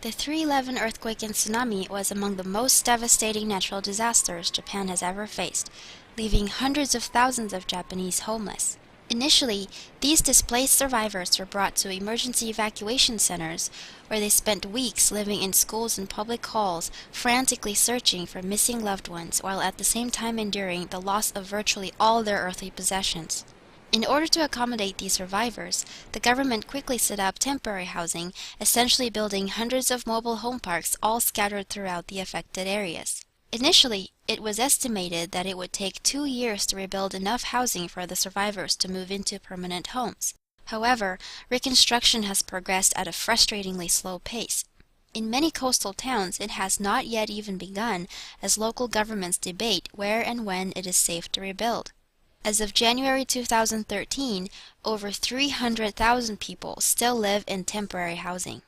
The 3/11 earthquake and tsunami was among the most devastating natural disasters Japan has ever faced, leaving hundreds of thousands of Japanese homeless. Initially, these displaced survivors were brought to emergency evacuation centers, where they spent weeks living in schools and public halls, frantically searching for missing loved ones, while at the same time enduring the loss of virtually all their earthly possessions. In order to accommodate these survivors, the government quickly set up temporary housing, essentially building hundreds of mobile home parks all scattered throughout the affected areas. Initially, it was estimated that it would take 2 years to rebuild enough housing for the survivors to move into permanent homes. However, reconstruction has progressed at a frustratingly slow pace. In many coastal towns, it has not yet even begun, as local governments debate where and when it is safe to rebuild. As of January 2013, over 300,000 people still live in temporary housing.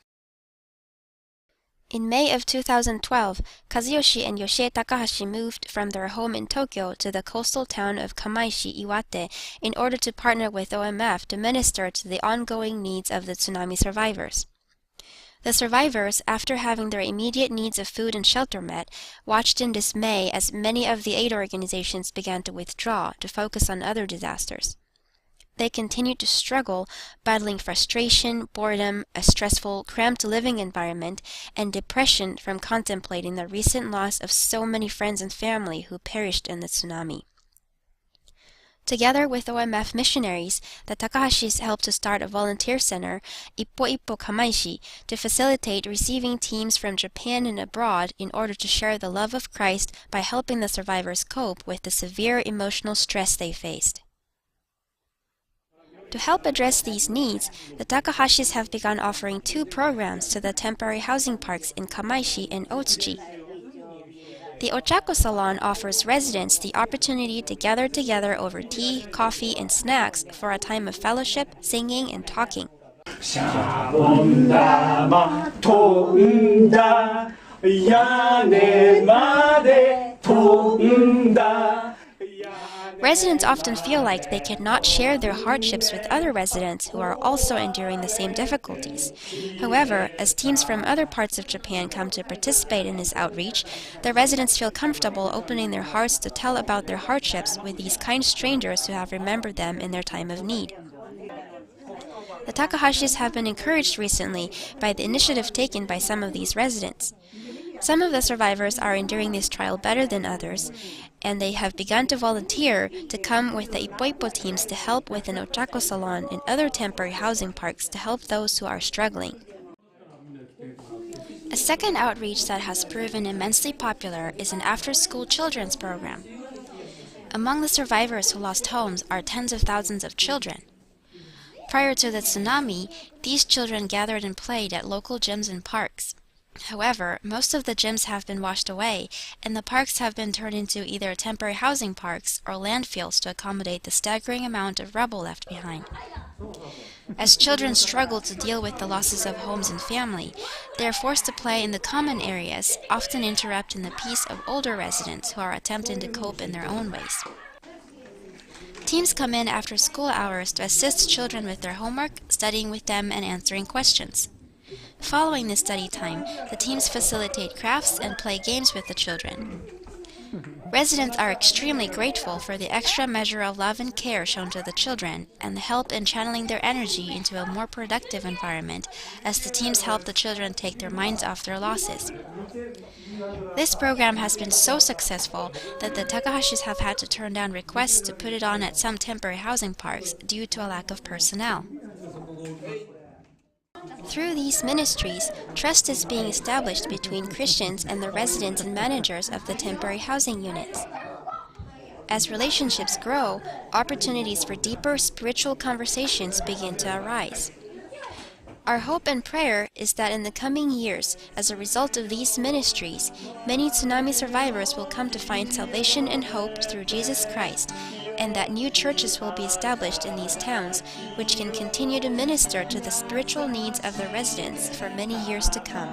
In May of 2012, Kazuyoshi and Yoshie Takahashi moved from their home in Tokyo to the coastal town of Kamaishi, Iwate, in order to partner with OMF to minister to the ongoing needs of the tsunami survivors. The survivors, after having their immediate needs of food and shelter met, watched in dismay as many of the aid organizations began to withdraw to focus on other disasters. They continued to struggle, battling frustration, boredom, a stressful, cramped living environment, and depression from contemplating the recent loss of so many friends and family who perished in the tsunami. Together with OMF missionaries, the Takahashis helped to start a volunteer center, Ippo Ippo Kamaishi, to facilitate receiving teams from Japan and abroad in order to share the love of Christ by helping the survivors cope with the severe emotional stress they faced. To help address these needs, the Takahashis have begun offering 2 programs to the temporary housing parks in Kamaishi and Otsuchi. The Ochako Salon offers residents the opportunity to gather together over tea, coffee, and snacks for a time of fellowship, singing, and talking. Residents often feel like they cannot share their hardships with other residents who are also enduring the same difficulties. However, as teams from other parts of Japan come to participate in this outreach, the residents feel comfortable opening their hearts to tell about their hardships with these kind strangers who have remembered them in their time of need. The Takahashis have been encouraged recently by the initiative taken by some of these residents. Some of the survivors are enduring this trial better than others, and they have begun to volunteer to come with the Ippo Ippo teams to help with an Ochako Salon and other temporary housing parks to help those who are struggling. A second outreach that has proven immensely popular is an after-school children's program. Among the survivors who lost homes are tens of thousands of children. Prior to the tsunami, these children gathered and played at local gyms and parks. However, most of the gyms have been washed away, and the parks have been turned into either temporary housing parks or landfills to accommodate the staggering amount of rubble left behind. As children struggle to deal with the losses of homes and family, they are forced to play in the common areas, often interrupting the peace of older residents who are attempting to cope in their own ways. Teams come in after school hours to assist children with their homework, studying with them, and answering questions. Following this study time, the teams facilitate crafts and play games with the children. Residents are extremely grateful for the extra measure of love and care shown to the children and the help in channeling their energy into a more productive environment as the teams help the children take their minds off their losses. This program has been so successful that the Takahashis have had to turn down requests to put it on at some temporary housing parks due to a lack of personnel. Through these ministries, trust is being established between Christians and the residents and managers of the temporary housing units. As relationships grow, opportunities for deeper spiritual conversations begin to arise. Our hope and prayer is that in the coming years, as a result of these ministries, many tsunami survivors will come to find salvation and hope through Jesus Christ, and that new churches will be established in these towns, which can continue to minister to the spiritual needs of the residents for many years to come.